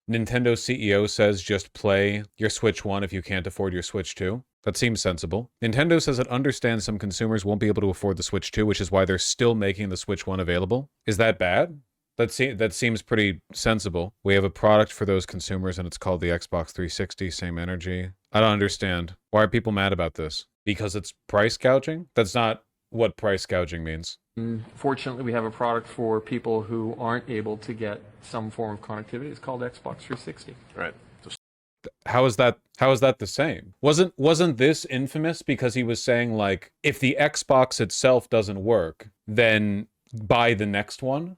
Nintendo CEO says just play your Switch 1 if you can't afford your Switch 2. That seems sensible. Nintendo says it understands some consumers won't be able to afford the Switch 2, which is why they're still making the Switch 1 available. Is that bad? That seems pretty sensible. We have a product for those consumers, and it's called the Xbox 360, same energy. I don't understand. Why are people mad about this? Because it's price gouging? That's not what price gouging means. Fortunately, we have a product for people who aren't able to get some form of connectivity. It's called Xbox 360. Right. How is that the same? Wasn't this infamous because he was saying, like, if the Xbox itself doesn't work, then buy the next one?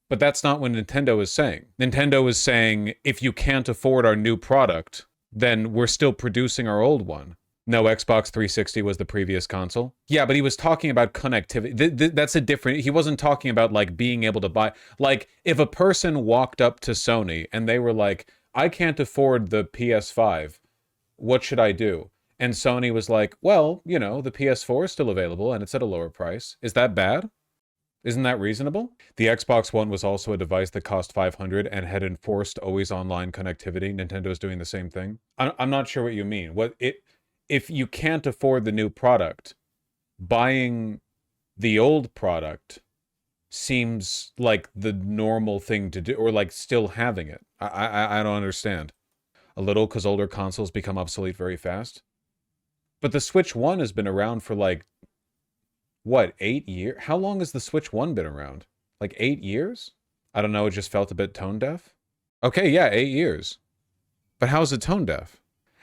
But that's not what Nintendo is saying. Nintendo is saying, if you can't afford our new product, then we're still producing our old one. No, Xbox 360 was the previous console. Yeah, but he was talking about connectivity. That's a different... He wasn't talking about, like, being able to buy... Like, if a person walked up to Sony and they were like, I can't afford the PS5, what should I do? And Sony was like, well, you know, the PS4 is still available and it's at a lower price. Is that bad? Isn't that reasonable? The Xbox One was also a device that cost $500 and had enforced always online connectivity. Nintendo's doing the same thing. I'm not sure what you mean. If you can't afford the new product, buying the old product seems like the normal thing to do, or like still having it. I don't understand. A little because older consoles become obsolete very fast. But the Switch 1 has been around for like, what, 8 years? How long has the Switch 1 been around? Like 8 years? I don't know, it just felt a bit tone deaf. Okay, yeah, 8 years. But how is it tone deaf?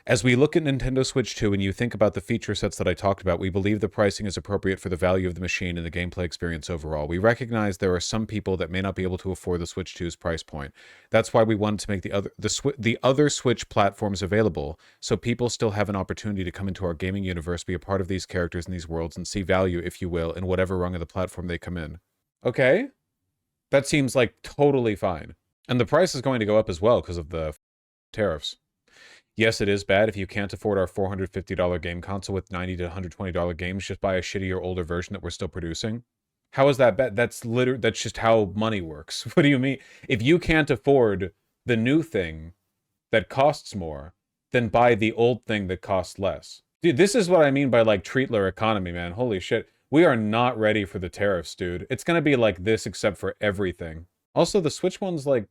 As we look at Nintendo Switch 2 and you think about the feature sets that I talked about, we believe the pricing is appropriate for the value of the machine and the gameplay experience overall. We recognize there are some people that may not be able to afford the Switch 2's price point. That's why we wanted to make the other Switch platforms available, so people still have an opportunity to come into our gaming universe, be a part of these characters in these worlds, and see value, if you will, in whatever rung of the platform they come in. Okay? That seems like totally fine. And the price is going to go up as well because of the tariffs. Yes, it is bad if you can't afford our $450 game console with $90 to $120 games. Just buy a shittier, older version that we're still producing. How is that bad? That's just how money works. What do you mean? If you can't afford the new thing that costs more, then buy the old thing that costs less. Dude, this is what I mean by, like, treatler economy, man. Holy shit. We are not ready for the tariffs, dude. It's gonna be like this except for everything. Also, the Switch one's like...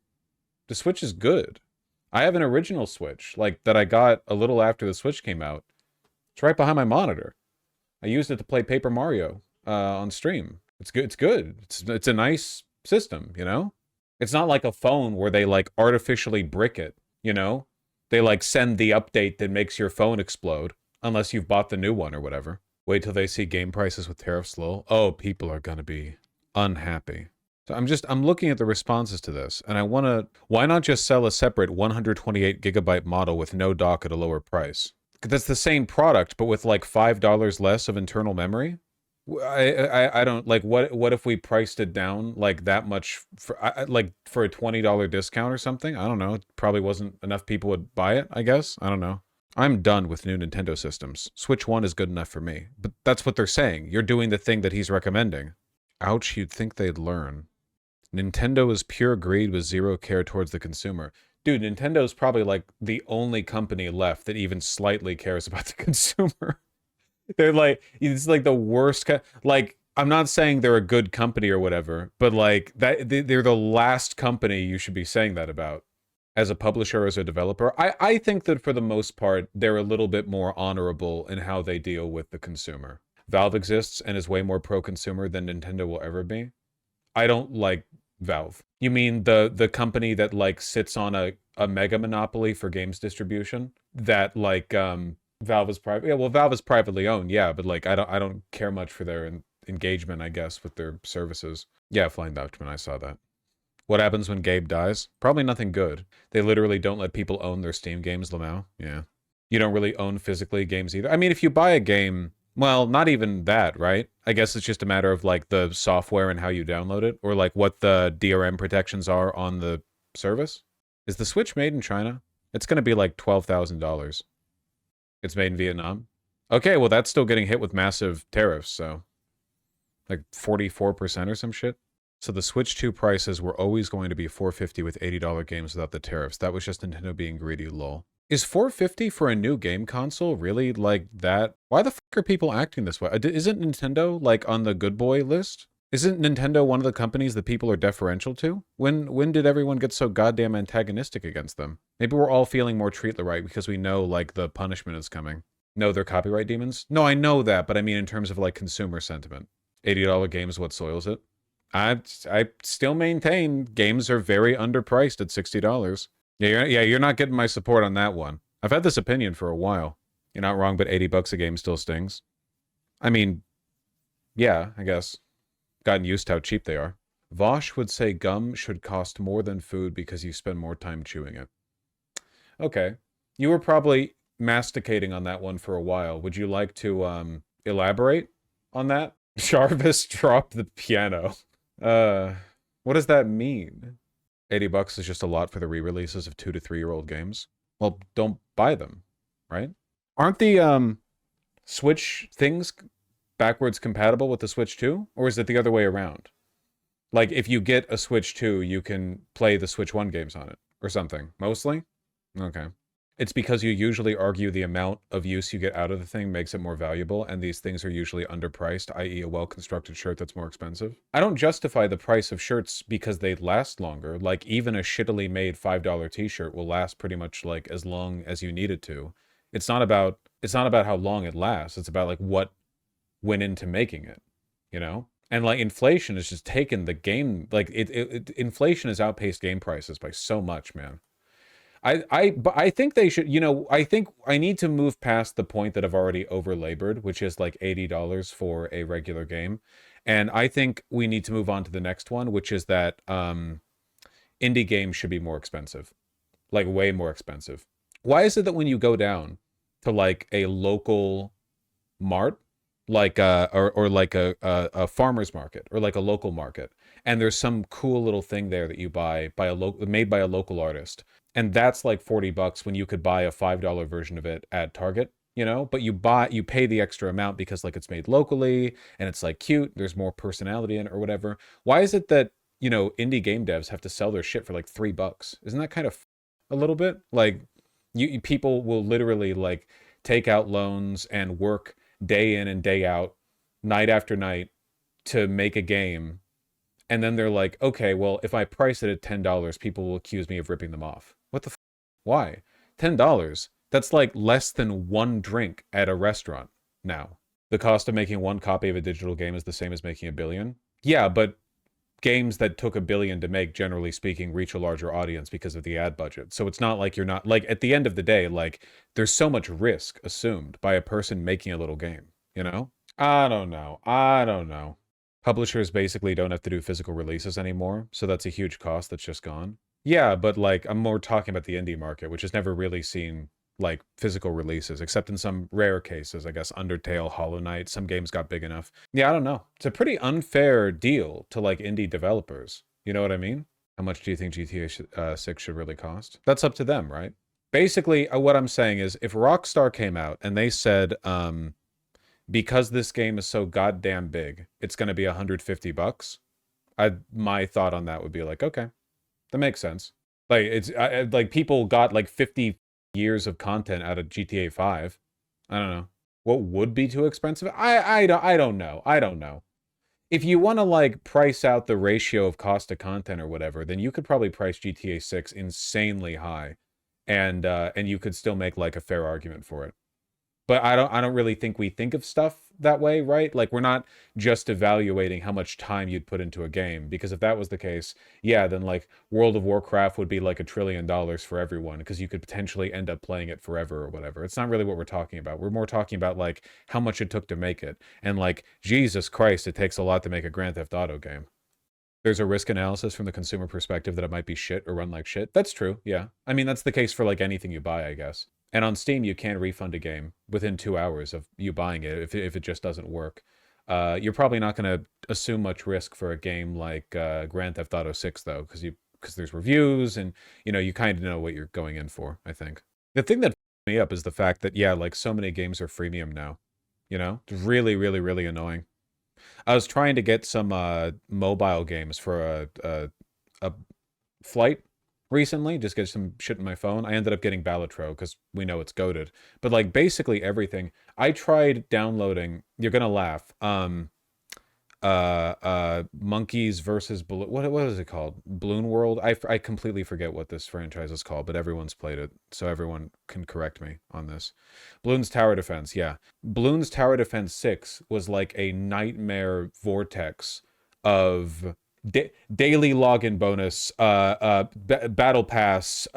The Switch is good. I have an original Switch, like, that I got a little after the Switch came out. It's right behind my monitor. I used it to play Paper Mario on stream. It's good. It's good. It's a nice system, you know? It's not like a phone where they, like, artificially brick it, you know? They, like, send the update that makes your phone explode, unless you've bought the new one or whatever. Wait till they see game prices with tariffs low. Oh, people are gonna be unhappy. So I'm looking at the responses to this, and why not just sell a separate 128 gigabyte model with no dock at a lower price? That's the same product, but with like $5 less of internal memory? I don't, like, what if we priced it down like that much, for like for a $20 discount or something? I don't know. It probably wasn't enough people would buy it, I guess. I don't know. I'm done with new Nintendo systems. Switch 1 is good enough for me. But that's what they're saying. You're doing the thing that he's recommending. Ouch, you'd think they'd learn. Nintendo is pure greed with zero care towards the consumer. Dude, Nintendo's probably like the only company left that even slightly cares about the consumer. They're like, it's like the worst. Like, I'm not saying they're a good company or whatever, but like they're the last company you should be saying that about. As a publisher, as a developer, I think that for the most part, they're a little bit more honorable in how they deal with the consumer. Valve exists and is way more pro-consumer than Nintendo will ever be. I don't like Valve. You mean the company that, like, sits on a mega monopoly for games distribution? That, like, Valve is private. Yeah, well, Valve is privately owned, yeah, but like I don't care much for their engagement, I guess, with their services. Yeah, Flying Dutchman, I saw that. What happens when Gabe dies? Probably nothing good. They literally don't let people own their Steam games, Lamau. Yeah. You don't really own physically games either. I mean, if you buy a game, well, not even that, right? I guess it's just a matter of, like, the software and how you download it, or, like, what the DRM protections are on the service. Is the Switch made in China? It's going to be, like, $12,000. It's made in Vietnam? Okay, well, that's still getting hit with massive tariffs, so... like 44% or some shit? So the Switch 2 prices were always going to be $450 with $80 games without the tariffs. That was just Nintendo being greedy, lol. Is $450 for a new game console really like that? Why the fuck are people acting this way? Isn't Nintendo like on the good boy list? Isn't Nintendo one of the companies that people are deferential to? When did everyone get so goddamn antagonistic against them? Maybe we're all feeling more treat the right because we know like the punishment is coming. No, they're copyright demons? No, I know that, but I mean in terms of like consumer sentiment. $80 games what soils it? I still maintain games are very underpriced at $60. Yeah, you're not getting my support on that one. I've had this opinion for a while. You're not wrong, but $80 a game still stings. I mean, yeah, I guess. Gotten used to how cheap they are. Vosh would say gum should cost more than food because you spend more time chewing it. Okay. You were probably masticating on that one for a while. Would you like to elaborate on that? Jarvis dropped the piano. What does that mean? $80 is just a lot for the re-releases of 2 to 3-year-old games. Well, don't buy them, right? Aren't the Switch things backwards compatible with the Switch 2? Or is it the other way around? Like, if you get a Switch 2, you can play the Switch 1 games on it, or something. Mostly? Okay. It's because you usually argue the amount of use you get out of the thing makes it more valuable, and these things are usually underpriced, i.e. a well-constructed shirt that's more expensive. I don't justify the price of shirts because they last longer. Like, even a shittily made $5 t-shirt will last pretty much, like, as long as you need it to. It's not about how long it lasts. It's about, like, what went into making it, you know? And, like, inflation has just taken the game... Like, inflation has outpaced game prices by so much, man. But I think they should, you know, I think I need to move past the point that I've already overlabored, which is like $80 for a regular game. And I think we need to move on to the next one, which is that indie games should be more expensive, like way more expensive. Why is it that when you go down to like a local mart, like or like a farmer's market or like a local market, and there's some cool little thing there that you buy by made by a local artist, and that's like $40 when you could buy a $5 version of it at Target, you know? But you pay the extra amount because like it's made locally and it's like cute, there's more personality in it or whatever. Why is it that, you know, indie game devs have to sell their shit for like $3? Isn't that kind of a little bit? Like people will literally like take out loans and work day in and day out, night after night to make a game. And then they're like, okay, well, if I price it at $10, people will accuse me of ripping them off. What the why? $10? That's like less than one drink at a restaurant now. The cost of making one copy of a digital game is the same as making a billion? Yeah, but games that took $1 billion to make, generally speaking, reach a larger audience because of the ad budget. So it's not like you're not, like, at the end of the day, like, there's so much risk assumed by a person making a little game, you know? I don't know. Publishers basically don't have to do physical releases anymore, so that's a huge cost that's just gone. Yeah, but like I'm more talking about the indie market, which has never really seen like physical releases, except in some rare cases. I guess Undertale, Hollow Knight, some games got big enough. Yeah, I don't know. It's a pretty unfair deal to like indie developers. You know what I mean? How much do you think GTA 6 should really cost? That's up to them, right? Basically, what I'm saying is if Rockstar came out and they said, because this game is so goddamn big, it's going to be $150. My thought on that would be like, okay, that makes sense. Like it's like people got like 50 years of content out of GTA 5. I don't know. What would be too expensive? I don't know. I don't know. If you want to like price out the ratio of cost to content or whatever, then you could probably price GTA 6 insanely high, and you could still make like a fair argument for it. But I don't really think we think of stuff that way, right? Like we're not just evaluating how much time you'd put into a game, because if that was the case, yeah, then like World of Warcraft would be like $1 trillion for everyone because you could potentially end up playing it forever or whatever. It's not really what we're talking about. We're more talking about like how much it took to make it. And like Jesus Christ, it takes a lot to make a Grand Theft Auto game. There's a risk analysis from the consumer perspective that it might be shit or run like shit. That's true, yeah. I mean, that's the case for like anything you buy, I guess. And on Steam, you can refund a game within 2 hours of you buying it if it just doesn't work. You're probably not going to assume much risk for a game like Grand Theft Auto 6, though, because there's reviews and, you know, you kind of know what you're going in for, I think. The thing that me up is the fact that, yeah, like so many games are freemium now, you know? It's really, really, really annoying. I was trying to get some mobile games for a flight recently, just get some shit in my phone. I ended up getting Balatro because we know it's goated. But like basically everything. I tried downloading, you're gonna laugh. Monkeys versus what is it called? Balloon World. I completely forget what this franchise is called, but everyone's played it, so everyone can correct me on this. Bloons Tower Defense, yeah. Bloons Tower Defense 6 was like a nightmare vortex of daily login bonus, battle pass,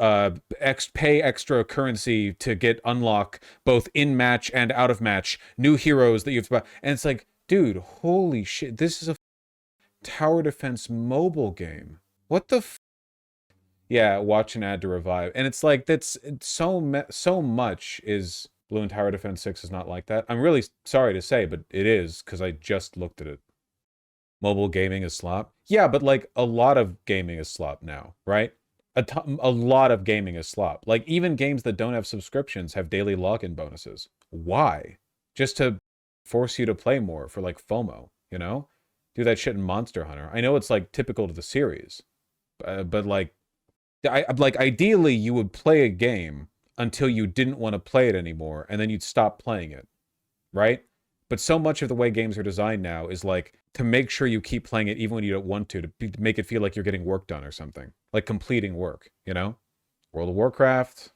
pay extra currency to get unlock both in match and out of match, new heroes that you have to buy, and it's like, dude, holy shit, this is a tower defense mobile game. What the Yeah, watch an ad to revive. And it's like, that's so much is Blue and Tower Defense 6 is not like that. I'm really sorry to say, but it is, because I just looked at it. Mobile gaming is slop. Yeah, but like a lot of gaming is slop now, right? A lot of gaming is slop. Like even games that don't have subscriptions have daily login bonuses. Why? Just to force you to play more for like FOMO, you know? Do that shit in Monster Hunter. I know it's like typical to the series, but like, like ideally you would play a game until you didn't want to play it anymore, and then you'd stop playing it, right? But so much of the way games are designed now is like to make sure you keep playing it even when you don't want to make it feel like you're getting work done or something, like completing work, you know? World of Warcraft,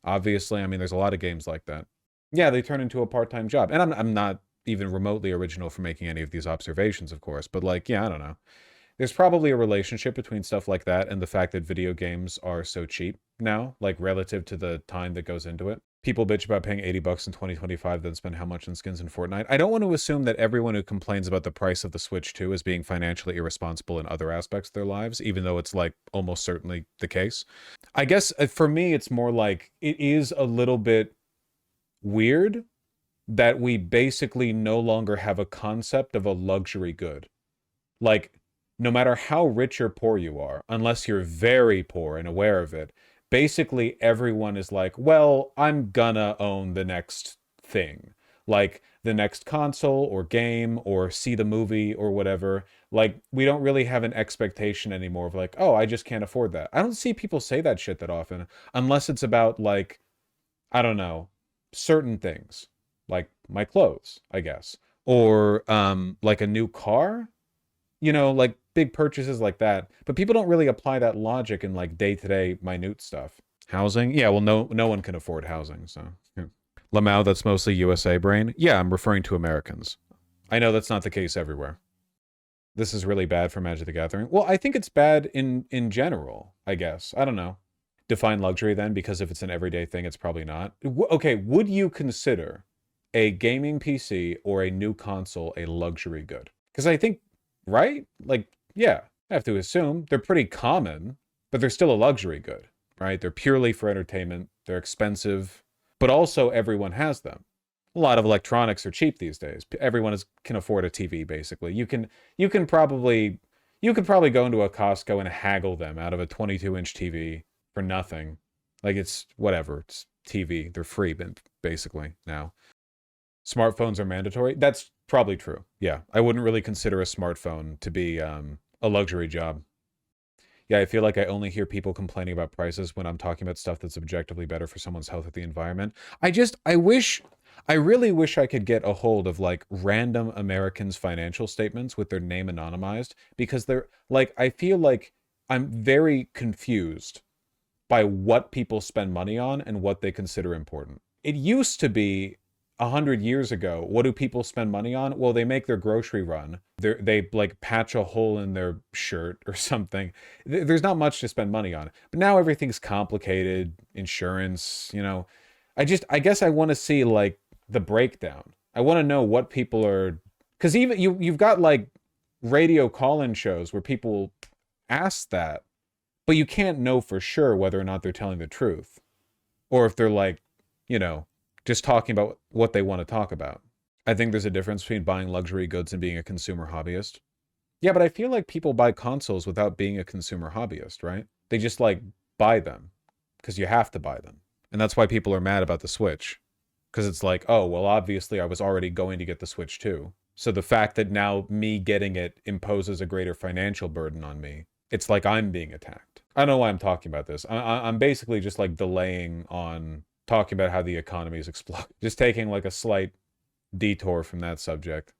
obviously. I mean, there's a lot of games like that. Yeah, they turn into a part-time job. And I'm not even remotely original for making any of these observations, of course. But like, yeah, I don't know. There's probably a relationship between stuff like that and the fact that video games are so cheap now, like relative to the time that goes into it. People bitch about paying $80 in 2025, then spend how much in skins in Fortnite. I don't want to assume that everyone who complains about the price of the Switch 2 is being financially irresponsible in other aspects of their lives, even though it's like almost certainly the case. I guess for me, it's more like it is a little bit weird that we basically no longer have a concept of a luxury good. Like, no matter how rich or poor you are, unless you're very poor and aware of it, basically everyone is like, well, I'm gonna own the next thing. Like the next console or game or see the movie or whatever. Like, we don't really have an expectation anymore of like, oh, I just can't afford that. I don't see people say that shit that often, unless it's about like, I don't know, certain things. Like my clothes, I guess. Or like a new car, you know, like big purchases like that. But people don't really apply that logic in like day-to-day minute stuff. Housing? Yeah, well, no one can afford housing, so. Yeah. Lamau, that's mostly USA brain? Yeah, I'm referring to Americans. I know that's not the case everywhere. This is really bad for Magic the Gathering. Well, I think it's bad in general, I guess. I don't know. Define luxury then, because if it's an everyday thing, it's probably not. Okay, would you consider a gaming PC or a new console a luxury good? Because I think, right? Like, yeah, I have to assume they're pretty common, but they're still a luxury good, right? They're purely for entertainment. They're expensive, but also everyone has them. A lot of electronics are cheap these days. Everyone can afford a TV, basically. You could probably go into a Costco and haggle them out of a 22-inch TV for nothing. Like, it's whatever. It's TV. They're free, basically, now. Smartphones are mandatory. That's probably true. Yeah, I wouldn't really consider a smartphone to be a luxury job. Yeah, I feel like I only hear people complaining about prices when I'm talking about stuff that's objectively better for someone's health or the environment. I really wish I could get a hold of like random Americans' financial statements with their name anonymized, because they're like, I feel like I'm very confused by what people spend money on and what they consider important. It used to be 100 years ago, what do people spend money on? Well, they make their grocery run. They like patch a hole in their shirt or something. There's not much to spend money on. But now everything's complicated, insurance, you know. I guess I want to see like the breakdown. I want to know what people are, because even you've got like radio call-in shows where people ask that, but you can't know for sure whether or not they're telling the truth, or if they're like, you know, just talking about what they want to talk about. I think there's a difference between buying luxury goods and being a consumer hobbyist. Yeah, but I feel like people buy consoles without being a consumer hobbyist, right? They just like buy them because you have to buy them. And that's why people are mad about the Switch. Because it's like, oh, well, obviously I was already going to get the Switch too. So the fact that now me getting it imposes a greater financial burden on me, it's like I'm being attacked. I don't know why I'm talking about this. I'm basically just like delaying on talking about how the economy is exploding. Just taking like a slight detour from that subject.